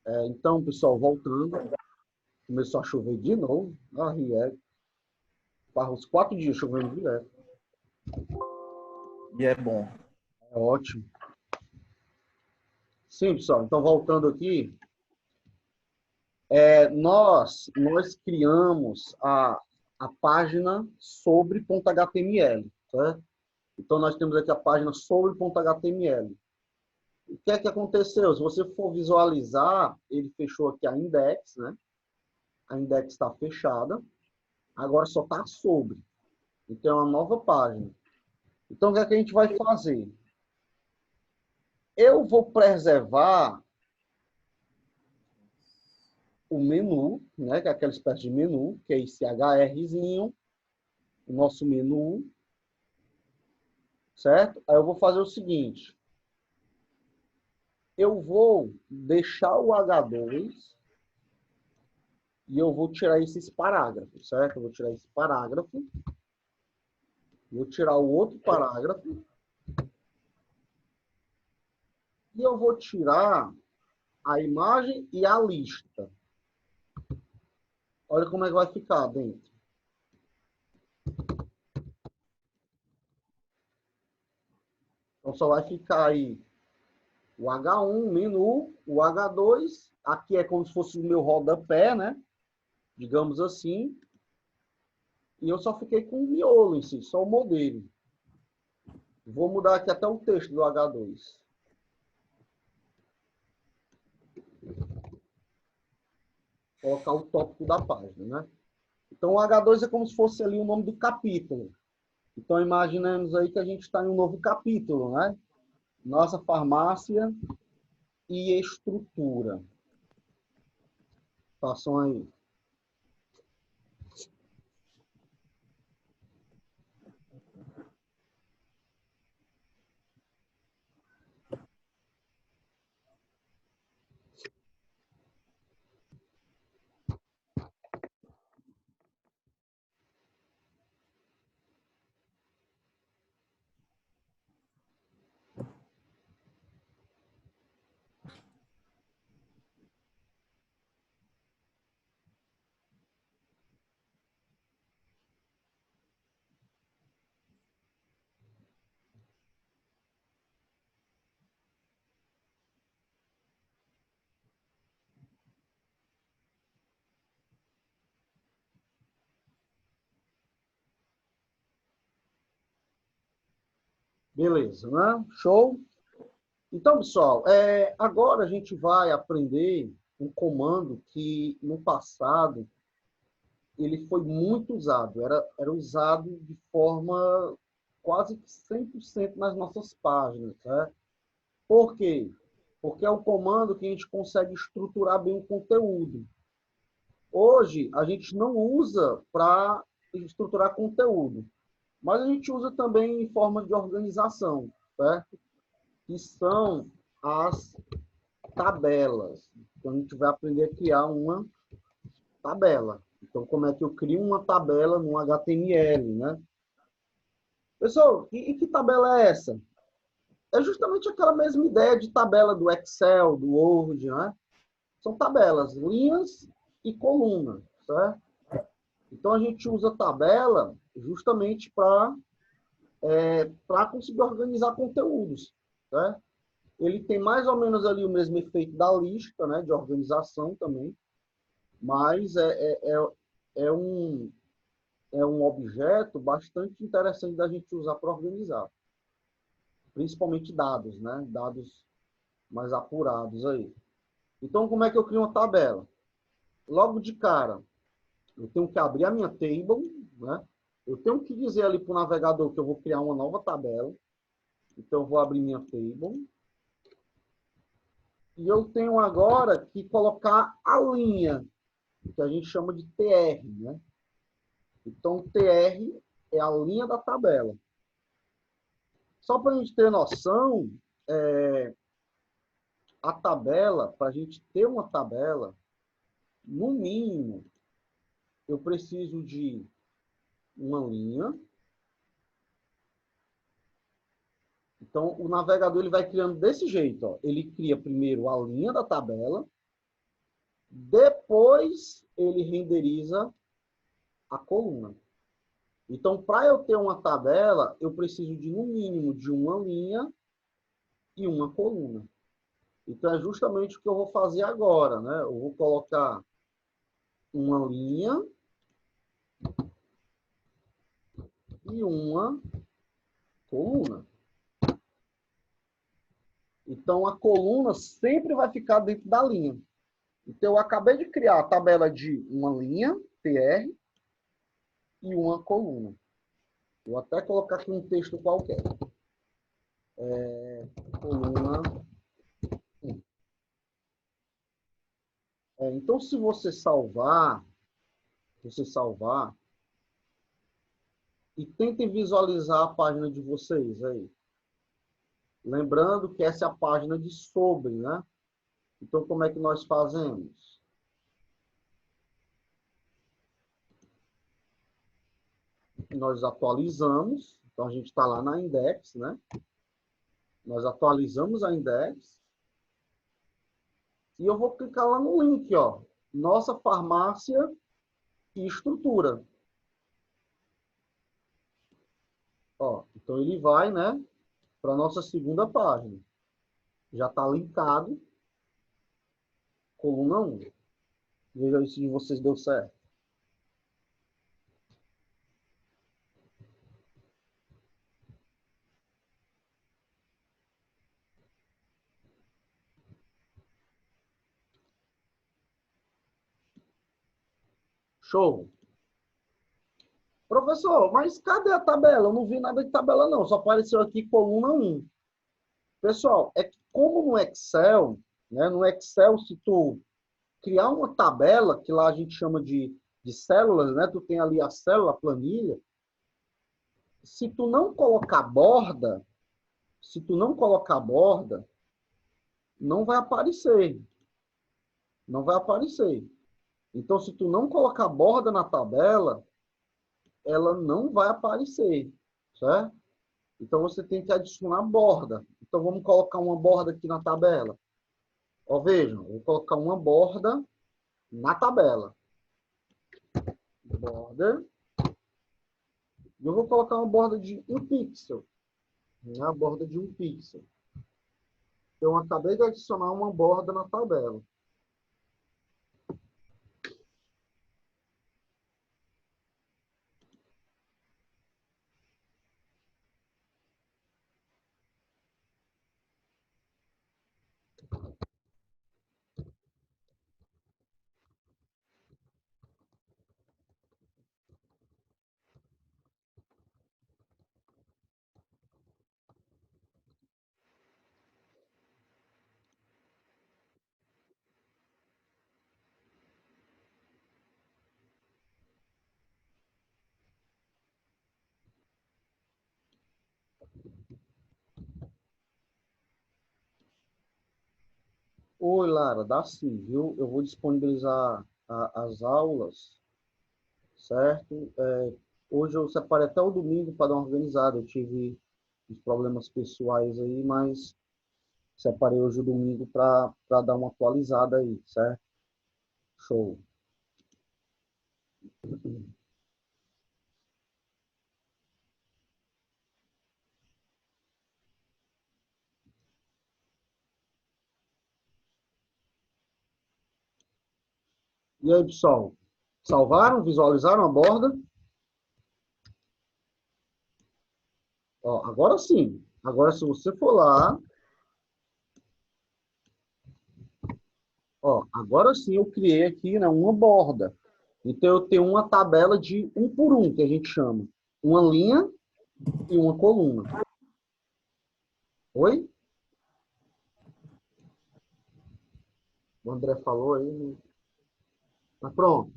Então, pessoal, voltando, começou a chover de novo. Para os 4 dias chovendo direto. E é bom. É ótimo. Sim, pessoal, então voltando aqui, nós criamos a página sobre .html, certo? Então, nós temos aqui a página sobre .html. O que é que aconteceu? Se você for visualizar, ele fechou aqui a index, né? A index está fechada. Agora só está sobre. Então, é uma nova página. Então, o que é que a gente vai fazer? Eu vou preservar o menu, né? Que é aquela espécie de menu, que é esse HRzinho, o nosso menu, certo? Aí eu vou fazer o seguinte. Eu vou deixar o H2 e eu vou tirar esses parágrafos, certo? Eu vou tirar esse parágrafo. Vou tirar o outro parágrafo. E eu vou tirar a imagem e a lista. Olha como é que vai ficar dentro. Então só vai ficar aí o H1, menu, o H2. Aqui é como se fosse o meu rodapé, né? Digamos assim. E eu só fiquei com o miolo em si, só o modelo. Vou mudar aqui até o texto do H2. Colocar o tópico da página, né? Então, o H2 é como se fosse ali o nome do capítulo. Então, imaginemos aí que a gente está em um novo capítulo, né? Nossa farmácia e estrutura. Façam aí. Beleza, né? Show? Então, pessoal, agora a gente vai aprender um comando que, no passado, ele foi muito usado. Era usado de forma quase que 100% nas nossas páginas, né? Por quê? Porque é o comando que a gente consegue estruturar bem o conteúdo. Hoje, a gente não usa para estruturar conteúdo, mas a gente usa também em forma de organização, certo? Que são as tabelas. Então, a gente vai aprender a criar uma tabela. Então, como é que eu crio uma tabela no HTML, né? Pessoal, e que tabela é essa? É justamente aquela mesma ideia de tabela do Excel, do Word, né? São tabelas, linhas e colunas, certo? Então, a gente usa tabela justamente para conseguir organizar conteúdos, certo? Ele tem mais ou menos ali o mesmo efeito da lista, né? De organização também, mas é um objeto bastante interessante da gente usar para organizar. Principalmente dados, né? Dados mais apurados aí. Então, como é que eu crio uma tabela? Logo de cara, eu tenho que abrir a minha table, né? Eu tenho que dizer ali para o navegador que eu vou criar uma nova tabela. Então, eu vou abrir minha table. E eu tenho agora que colocar a linha, que a gente chama de TR, né? Então, TR é a linha da tabela. Só para a gente ter noção, a tabela, para a gente ter uma tabela, no mínimo, eu preciso de uma linha. Então, o navegador ele vai criando desse jeito. Ó. Ele cria primeiro a linha da tabela, Depois, ele renderiza a coluna. Então, para eu ter uma tabela, eu preciso de, no mínimo, de uma linha e uma coluna. Então, é justamente o que eu vou fazer agora, né? Eu vou colocar uma linha e uma coluna. Então, a coluna sempre vai ficar dentro da linha. Então, eu acabei de criar a tabela de uma linha, TR, e uma coluna. Vou até colocar aqui um texto qualquer. Coluna 1. Então, se você salvar, e tentem visualizar a página de vocês aí. Lembrando que essa é a página de sobre, né? Então, como é que nós fazemos? Nós atualizamos, então a gente está lá na index, né? Nós atualizamos a index e eu vou clicar lá no link, ó. Nossa farmácia e estrutura. Ó, então ele vai, né, para a nossa segunda página. Já está linkado, coluna 1. Veja aí se de vocês deu certo. Show. Professor, mas cadê a tabela? Eu não vi nada de tabela, não. Só apareceu aqui coluna 1. Pessoal, é que como no Excel, né? No Excel, se tu criar uma tabela, que lá a gente chama de células, né? Tu tem ali a célula, a planilha. Se tu não colocar borda, não vai aparecer. Não vai aparecer. Então, se tu não colocar borda na tabela, ela não vai aparecer, certo? Então, você tem que adicionar borda. Então, vamos colocar uma borda aqui na tabela. Ó, vejam, eu vou colocar uma borda na tabela. Borda. E eu vou colocar uma borda de 1 pixel. Né? A borda de 1 pixel. Eu acabei de adicionar uma borda na tabela. Oi, Lara, dá sim, viu? Eu vou disponibilizar as aulas, certo? Hoje eu separei até o domingo para dar uma organizada. Eu tive uns problemas pessoais aí, mas separei hoje o domingo para dar uma atualizada aí, certo? Show. E aí, pessoal? Salvaram? Visualizaram a borda? Ó, agora sim. Agora, se você for lá, ó, agora sim eu criei aqui, né, uma borda. Então, eu tenho uma tabela de 1 por 1, que a gente chama. Uma linha e uma coluna. Oi? O André falou aí. Né? Mas pronto.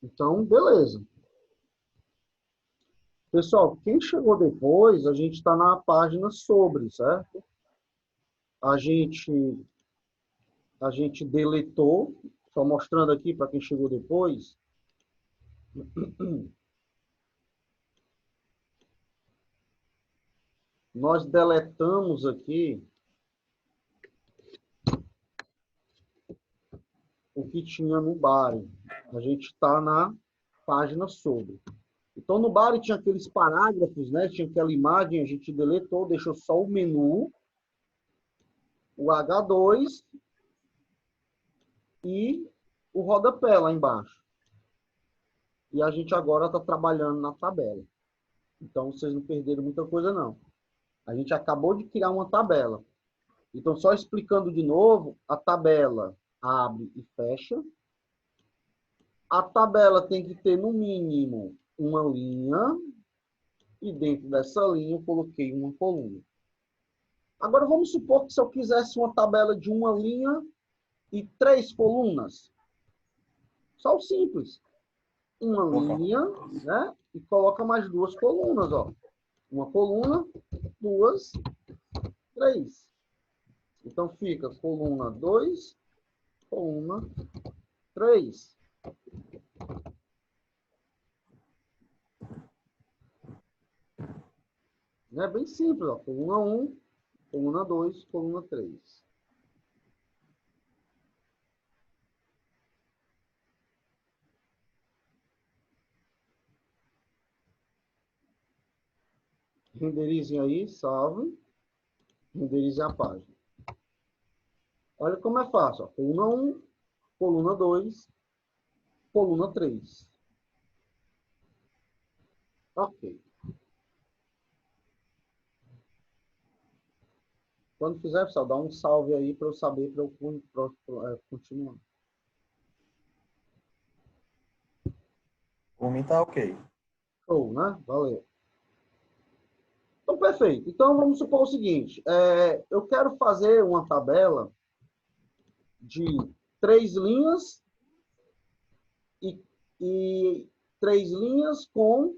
Então, beleza. Pessoal, quem chegou depois, a gente está na página sobre, certo? A gente, a gente deletou, só mostrando aqui para quem chegou depois. Nós deletamos aqui o o que tinha no Bari. A gente está na página sobre. Então, no Bari tinha aqueles parágrafos, né? Tinha aquela imagem, a gente deletou, deixou só o menu, o H2 e o rodapé lá embaixo. E a gente agora está trabalhando na tabela. Então, vocês não perderam muita coisa, não. A gente acabou de criar uma tabela. Então, só explicando de novo, a tabela abre e fecha. A tabela tem que ter, no mínimo, uma linha. E dentro dessa linha, eu coloquei uma coluna. Agora, vamos supor que se eu quisesse uma tabela de uma linha e 3 colunas. Só o simples. Uma linha, né? E coloca mais 2 colunas, ó. Uma coluna, 2, 3. Então, fica coluna 2, coluna 3. É bem simples, ó. Coluna 1, coluna 2, coluna 3. Renderizem aí, salve. Renderizem a página. Olha como é fácil, ó. Coluna 1, coluna 2, coluna 3. Ok. Quando fizer, pessoal, dá um salve aí para eu saber, para eu continuar. Por mim tá ok. Show, né? Valeu. Então, perfeito. Então, vamos supor o seguinte. Eu quero fazer uma tabela de 3 linhas e, e 3 linhas com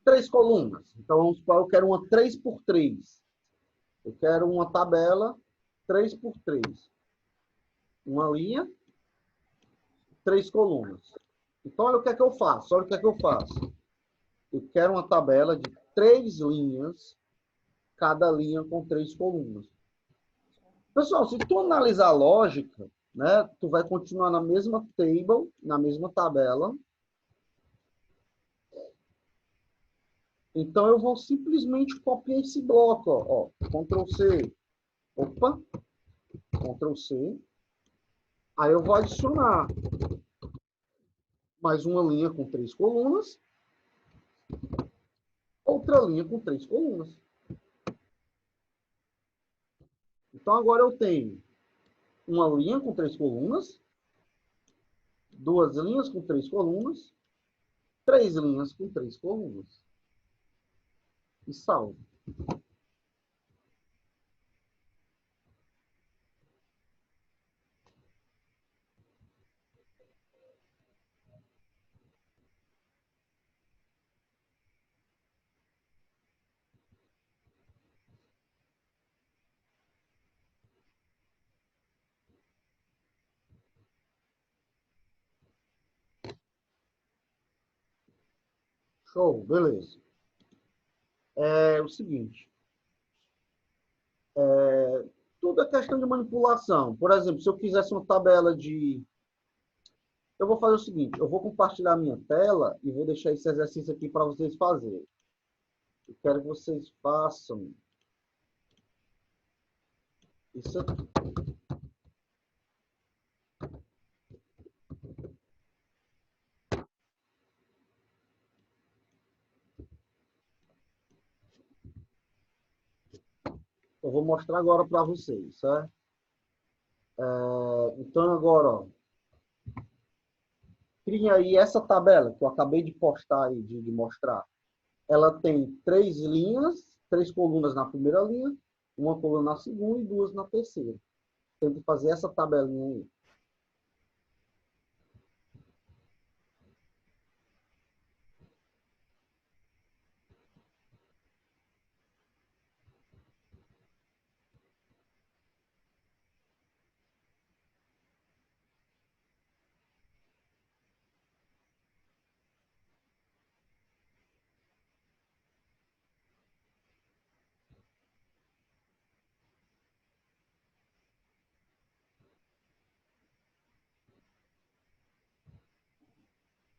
3 colunas. Então, vamos supor, eu quero uma 3 por 3. Eu quero uma tabela 3 por 3. Uma linha, 3 colunas. Então, olha o que é que eu faço. Olha o que é que eu faço. Eu quero uma tabela de 3 linhas, cada linha com 3 colunas. Pessoal, se tu analisar a lógica, né, tu vai continuar na mesma table, na mesma tabela. Então, eu vou simplesmente copiar esse bloco, ó. Ctrl C. Opa. Ctrl C. Aí eu vou adicionar mais uma linha com 3 colunas. Outra linha com 3 colunas. Então, agora eu tenho uma linha com 3 colunas, 2 linhas com 3 colunas, 3 linhas com 3 colunas. E salvo. Show, beleza. É o seguinte. Tudo é questão de manipulação. Por exemplo, se eu quisesse uma tabela de... Eu vou fazer o seguinte. Eu vou compartilhar minha tela e vou deixar esse exercício aqui para vocês fazerem. Eu quero que vocês façam isso aqui. Eu vou mostrar agora para vocês, certo? Então, agora, ó, cria aí essa tabela que eu acabei de postar aí, de mostrar. Ela tem 3 linhas, 3 colunas na primeira linha, uma coluna na segunda e 2 na terceira. Tem que fazer essa tabelinha aí.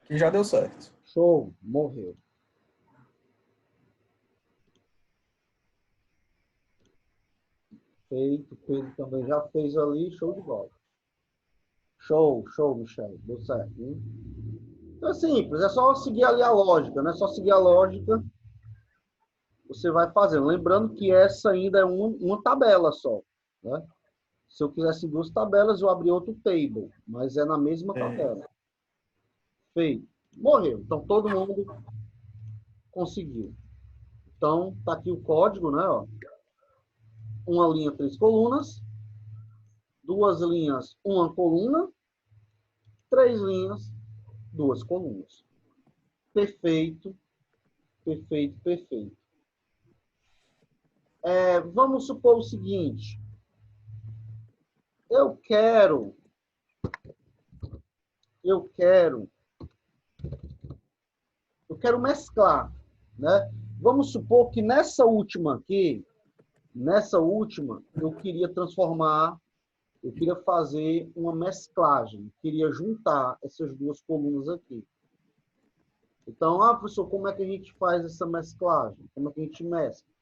Que já deu certo. Show, morreu. Feito, Pedro também já fez ali, show de bola. Show, show, Michel, deu certo. Hein? Então é simples, é só seguir ali a lógica, né? Só seguir a lógica, você vai fazendo. Lembrando que essa ainda é uma tabela só, né? Se eu quisesse duas tabelas, eu abri outro table, mas é na mesma É, tabela. Feito. Morreu. Então todo mundo conseguiu. Então tá aqui o código, né? Ó. Uma linha, três colunas. Duas linhas, uma coluna. Três linhas, duas colunas. Perfeito, perfeito, perfeito. Vamos supor o seguinte. Eu quero, eu quero, eu quero mesclar, né? Vamos supor que nessa última aqui, eu queria transformar, eu queria fazer uma mesclagem, eu queria juntar essas duas colunas aqui. Então, professor, como é que a gente faz essa mesclagem? Como é que a gente mescla?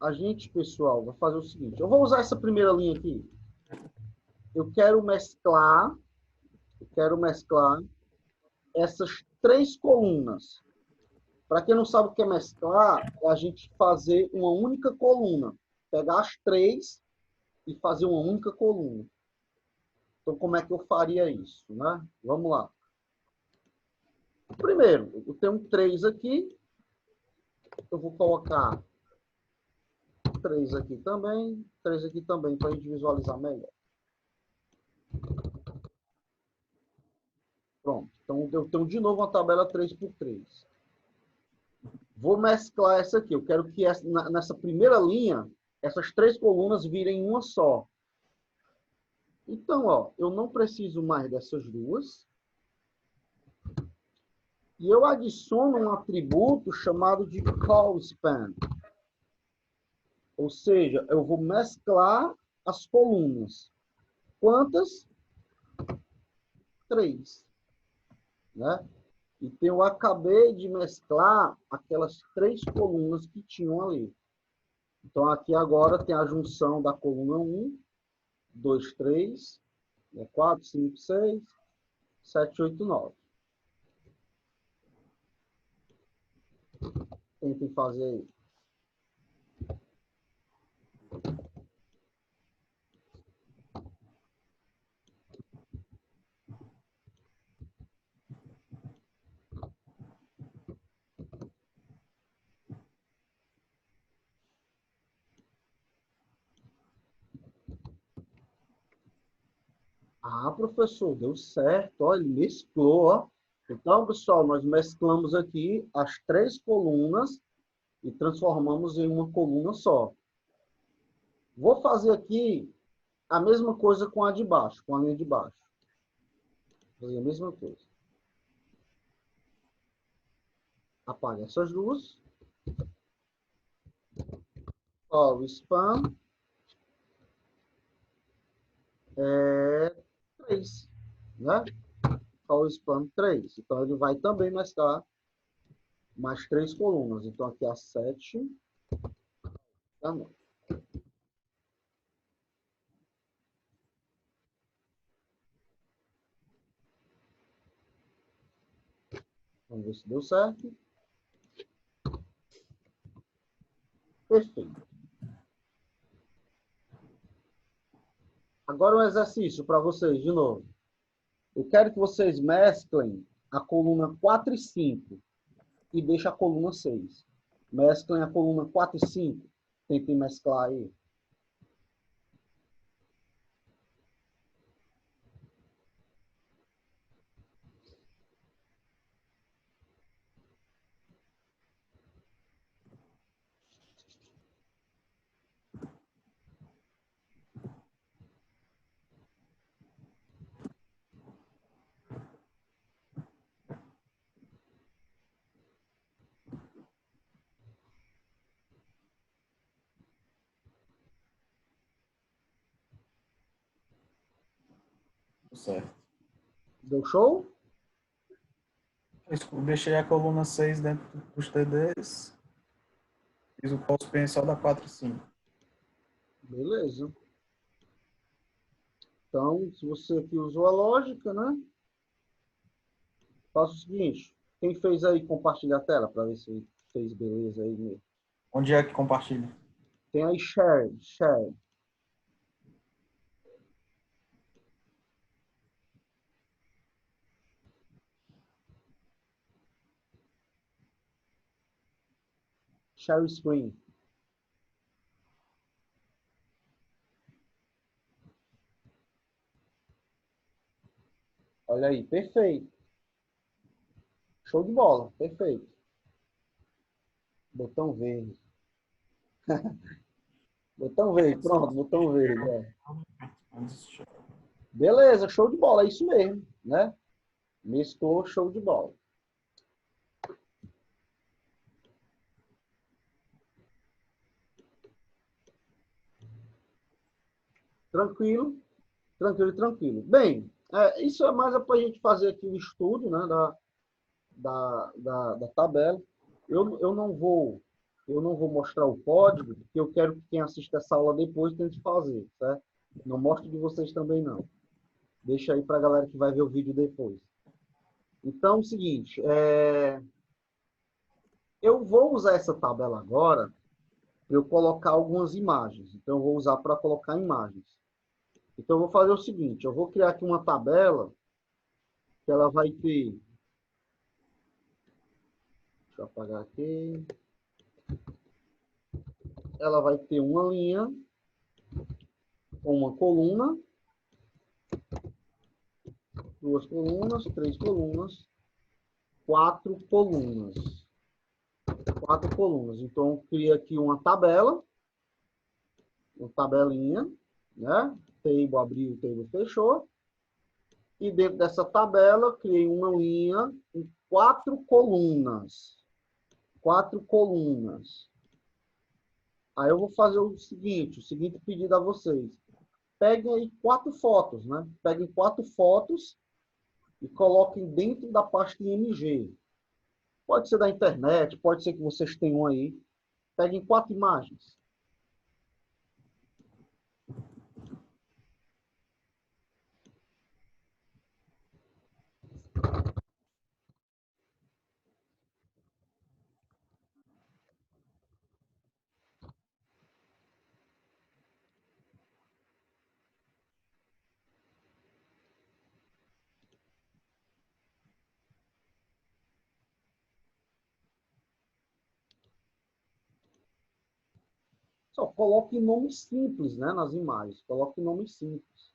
A gente, pessoal, vai fazer o seguinte. Eu vou usar essa primeira linha aqui. Eu quero mesclar essas três colunas. Para quem não sabe o que é mesclar, é a gente fazer uma única coluna. Pegar as três e fazer uma única coluna. Então, como é que eu faria isso? Né? Vamos lá. Primeiro, eu tenho três aqui. Eu vou colocar três aqui também para a gente visualizar melhor. Pronto. Então, eu tenho de novo uma tabela 3 por 3. Vou mesclar essa aqui. Eu quero que nessa primeira linha, essas três colunas virem uma só. Então, ó, eu não preciso mais dessas duas. E eu adiciono um atributo chamado de callSpan. Ou seja, eu vou mesclar as colunas. Quantas? Três. Né? Então, eu acabei de mesclar aquelas três colunas que tinham ali. Então, aqui agora tem a junção da coluna 1, 2, 3, 4, 5, 6, 7, 8, 9. Tentem fazer aí. Professor, deu certo. Olha, ele mesclou. Ó. Então, pessoal, nós mesclamos aqui as três colunas e transformamos em uma coluna só. Vou fazer aqui a mesma coisa com a de baixo, com a linha de baixo. Vou fazer a mesma coisa. Apaga essas duas. Ó, o spam é 3, né? Ó, o spam 3. Então, ele vai também mesclar mais três colunas. Então, aqui a 7 e a 9. Vamos ver se deu certo. Perfeito. Agora um exercício para vocês, de novo. Eu quero que vocês mesclem a coluna 4 e 5 e deixem a coluna 6. Mesclem a coluna 4 e 5. Tentem mesclar aí. certo. Deu show? Eu deixei a coluna 6 dentro dos TDs. Fiz o pós-PEN só da 4 e 5. Beleza. Então, se você aqui usou a lógica, né? Faça o seguinte. Quem fez aí, compartilha a tela para ver se fez beleza aí mesmo. Onde é que compartilha? Tem aí share, share. Share screen. Olha aí, perfeito. Show de bola, perfeito. Botão verde. Botão verde, pronto, botão verde. É. Beleza, show de bola, é isso mesmo, né? Mesclou, show de bola. Tranquilo, tranquilo, tranquilo. Bem, isso é mais para a gente fazer aqui o estudo, né, da tabela. Eu não vou mostrar o código, porque eu quero que quem assista essa aula depois tente fazer, certo? Não mostro de vocês também, não. Deixa aí para a galera que vai ver o vídeo depois. Então, é o seguinte, eu vou usar essa tabela agora para eu colocar algumas imagens. Então, eu vou usar para colocar imagens. Então, eu vou fazer o seguinte, eu vou criar aqui uma tabela que ela vai ter... Deixa eu apagar aqui. Ela vai ter uma linha com uma coluna, duas colunas, três colunas, quatro colunas. Quatro colunas. Então, eu crio aqui uma tabelinha, né? Table abriu, table fechou. E dentro dessa tabela, eu criei uma linha com quatro colunas. Quatro colunas. Aí eu vou fazer o seguinte pedido a vocês. Peguem aí quatro fotos, né? Peguem quatro fotos e coloquem dentro da pasta IMG. Pode ser da internet, pode ser que vocês tenham aí. Peguem quatro imagens. Só coloque nomes simples, né, nas imagens. Coloque nomes simples.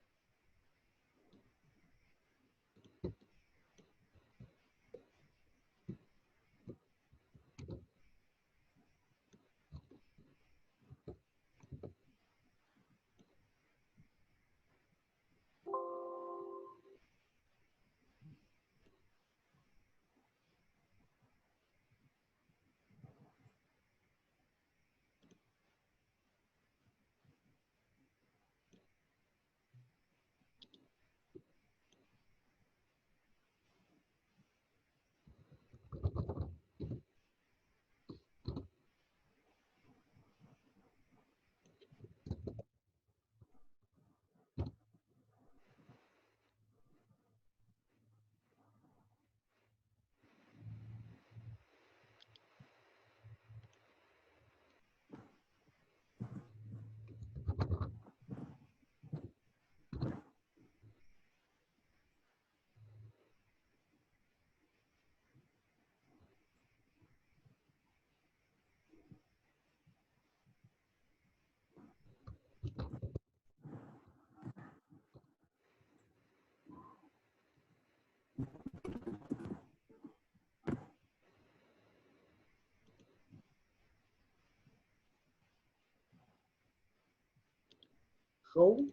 Show?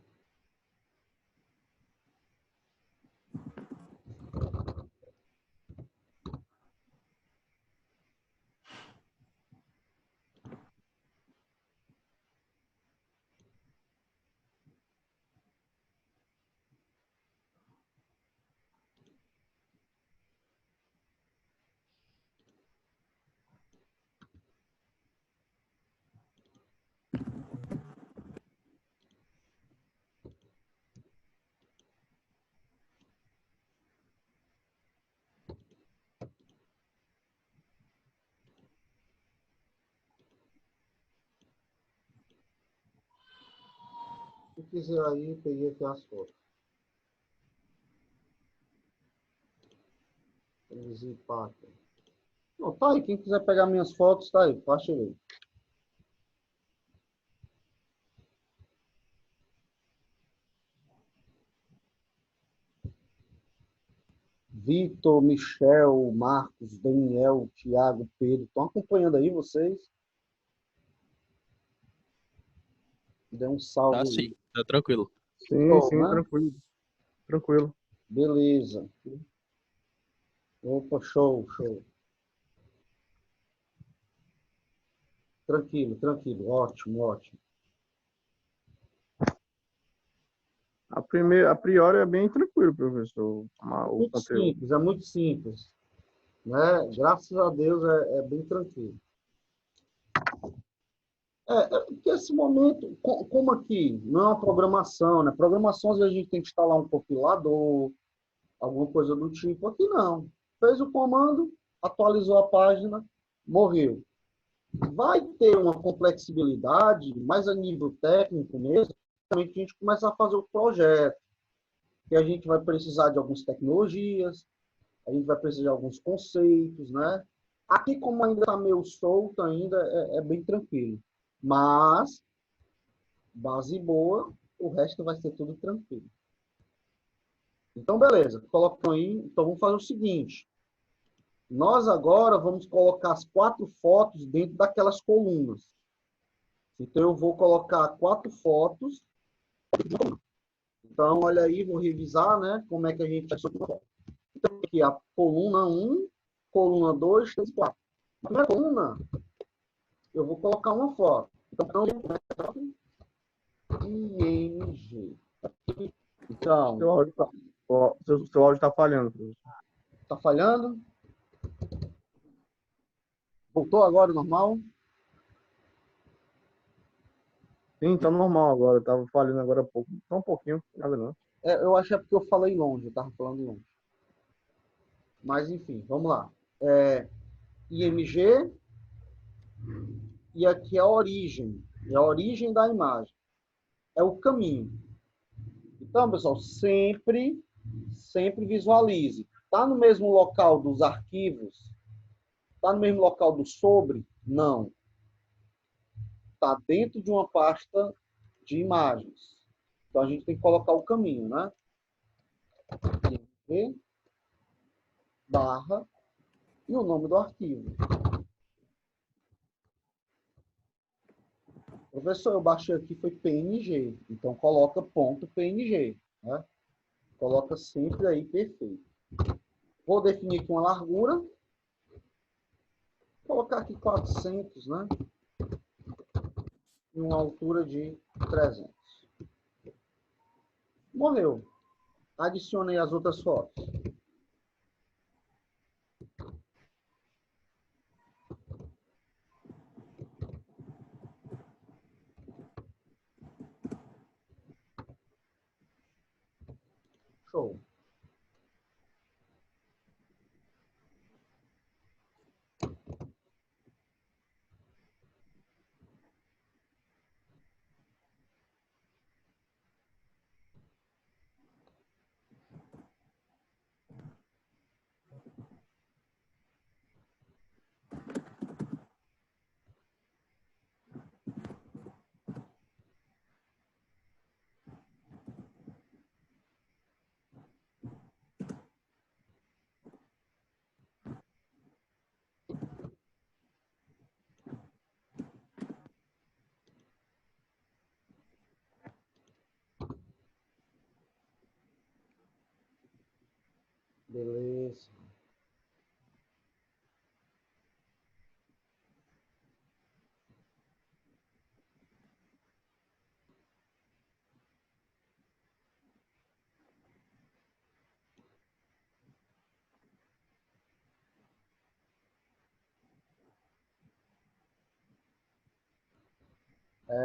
Se quiser aí, peguei aqui as fotos. Visipar aqui. Não, tá aí. Quem quiser pegar minhas fotos, tá aí. Faixa aí. Vitor, Michel, Marcos, Daniel, Thiago, Pedro. Estão acompanhando aí vocês? Dê um Tá salve aí. sim, tá tranquilo. Sim, Show, sim, né? tranquilo. Tranquilo. Beleza. Opa, show, show. Tranquilo, tranquilo. Ótimo, ótimo. A priori é bem tranquilo, professor, o Muito conteúdo. simples, é muito simples. Né? Graças a Deus é bem tranquilo. Porque esse momento, como aqui, não é uma programação, né? Programação, às vezes a gente tem que instalar um compilador, alguma coisa do tipo. Aqui não. Fez o comando, atualizou a página, morreu. Vai ter uma complexibilidade, mas a nível técnico mesmo, também que a gente começa a fazer o projeto, que a gente vai precisar de algumas tecnologias, a gente vai precisar de alguns conceitos, né? Aqui, como ainda está meio solto, ainda é bem tranquilo. Mas, base boa, o resto vai ser tudo tranquilo. Então, beleza. Colocam aí. Então, vamos fazer o seguinte. Nós agora vamos colocar as 4 fotos dentro daquelas colunas. Então, eu vou colocar 4 fotos. Então, olha aí, vou revisar, né? Como é que a gente vai sobre foto. Então, aqui a coluna 1, coluna 2, 3, 4. Na primeira coluna, eu vou colocar uma foto. Então, IMG. Então, Seu áudio tá, ó, seu áudio tá falhando, professor. tá falhando? Voltou agora, normal? Sim, tá normal agora. Tava falhando agora há pouco. Só um pouquinho, nada não. Eu acho que é porque eu falei longe, eu tava falando longe. Mas, enfim, vamos lá. IMG, e aqui é a origem. É a origem da imagem. É o caminho. Então, pessoal, sempre visualize. Está no mesmo local dos arquivos? Está no mesmo local do sobre? Não. Está dentro de uma pasta de imagens. Então, a gente tem que colocar o caminho, né? IMG, barra, e o nome do arquivo. Professor, eu baixei aqui, foi PNG. Então, coloca ponto .png. Né? Coloca sempre aí, perfeito. Vou definir aqui uma largura. Vou colocar aqui 400, né? E uma altura de 300. Morreu. Adicionei as outras fotos. Show. Beleza.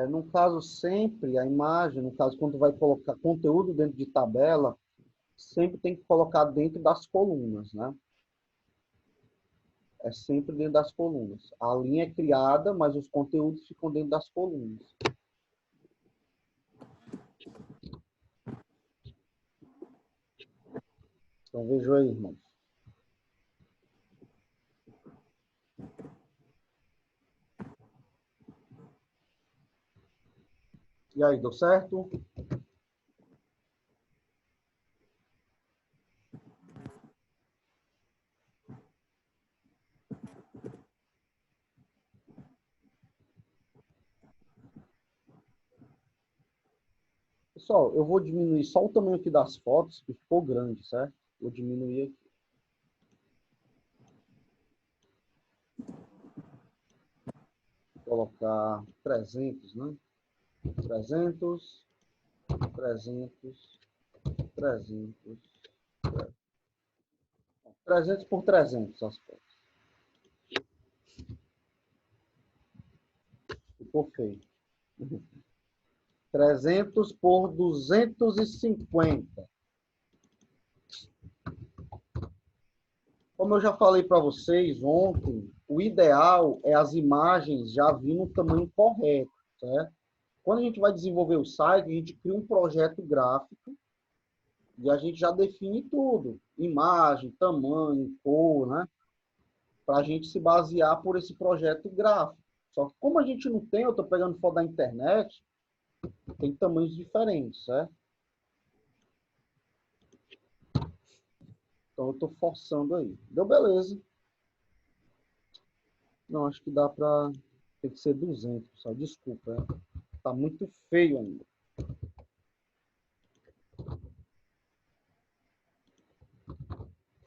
No caso, sempre a imagem, no caso, quando vai colocar conteúdo dentro de tabela, sempre tem que colocar dentro das colunas, né? É sempre dentro das colunas. A linha é criada, mas os conteúdos ficam dentro das colunas. Então veja aí, irmãos. E aí, deu certo? Pessoal, eu vou diminuir só o tamanho aqui das fotos, que ficou grande, certo? Vou diminuir aqui. Vou colocar 300, né? 300, 300, 300, 300 por 300 as fotos. Ficou feio. 300 por 250. Como eu já falei para vocês ontem, o ideal é as imagens já vir no tamanho correto, certo? Quando a gente vai desenvolver o site, a gente cria um projeto gráfico e a gente já define tudo. Imagem, tamanho, cor, né? Para a gente se basear por esse projeto gráfico. Só que como a gente não tem, eu estou pegando foto da internet, tem tamanhos diferentes, certo? Então eu estou forçando aí. Deu beleza. Não, acho que dá para... Tem que ser 200, pessoal. Desculpa, né? Tá muito feio ainda.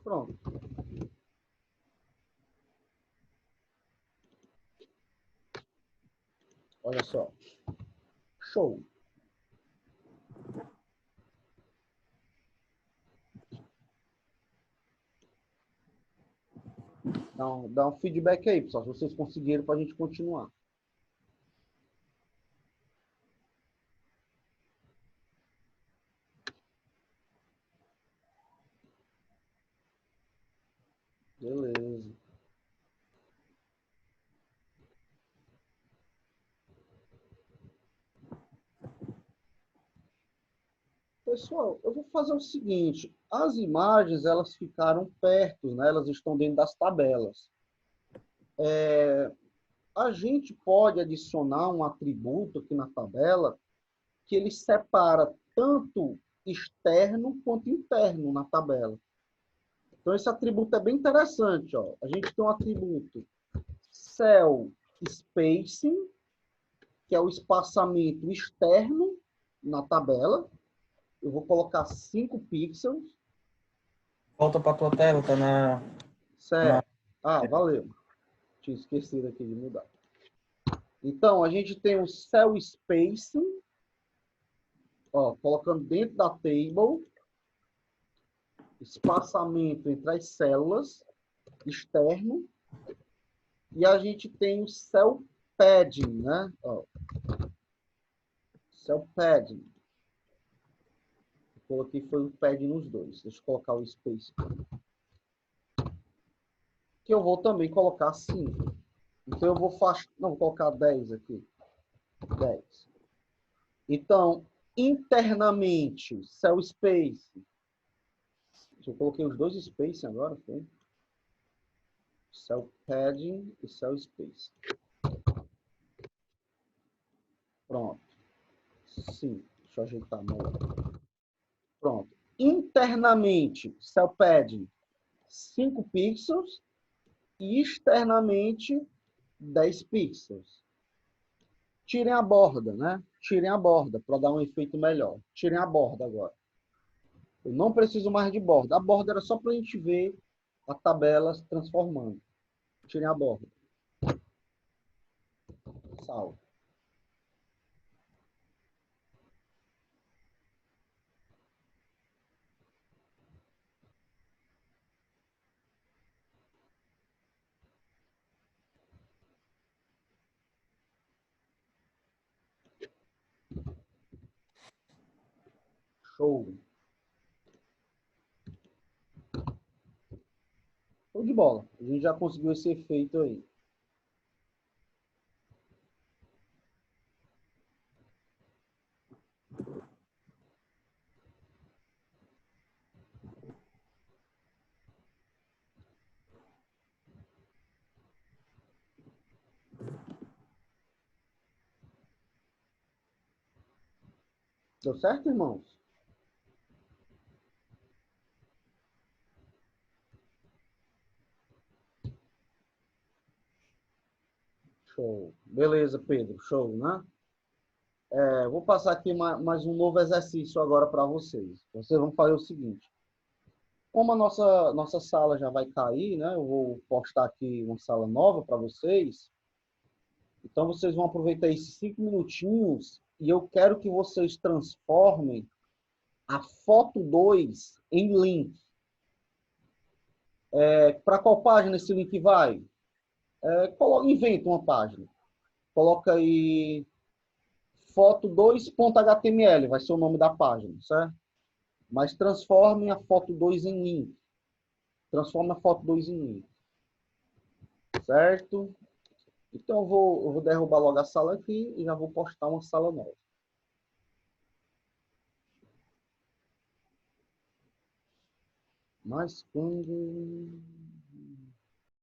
Pronto. Olha só. Show. Dá um feedback aí, pessoal, se vocês conseguiram para a gente continuar. Beleza. Pessoal, eu vou fazer o seguinte. As imagens, elas ficaram perto, né? Elas estão dentro das tabelas. A gente pode adicionar um atributo aqui na tabela que ele separa tanto externo quanto interno na tabela. Então, esse atributo é bem interessante. Ó. A gente tem um atributo cell spacing, que é o espaçamento externo na tabela. Eu vou colocar 5 pixels. Volta para a tua tela, tá na... Certo. Ah, valeu. Tinha esquecido aqui de mudar. Então, a gente tem o cell spacing, ó, colocando dentro da table, espaçamento entre as células, externo, e a gente tem o cell padding, né? Ó, cell padding. Eu coloquei foi o padding nos dois. Deixa eu colocar o space. Que eu vou também colocar 5. Então eu vou não, vou colocar 10 aqui. 10. Então, internamente, cell space. Eu coloquei os dois space agora, foi? Cell padding e cell space. Pronto. Sim. Deixa eu ajeitar melhor. Pronto. Internamente, cell padding 5 pixels e externamente 10 pixels. Tirem a borda, né? Tirem a borda para dar um efeito melhor. Tirem a borda agora. Eu não preciso mais de borda. A borda era só para a gente ver a tabela se transformando. Tirem a borda. Salve. Show. Show de bola. A gente já conseguiu esse efeito aí. Deu certo, irmãos? Show. Beleza, Pedro. Show, né? Vou passar aqui mais um novo exercício agora para vocês. Vocês vão fazer o seguinte. Como a nossa sala já vai cair, né? Eu vou postar aqui uma sala nova para vocês. Então, vocês vão aproveitar esses 5 minutinhos e eu quero que vocês transformem a foto 2 em link. Para qual página esse link vai? Inventa uma página. Coloca aí foto2.html, vai ser o nome da página, certo? Mas transforme a foto 2 em link. Transforme a foto 2 em link. Certo? Então eu vou derrubar logo a sala aqui e já vou postar uma sala nova. Mas quando...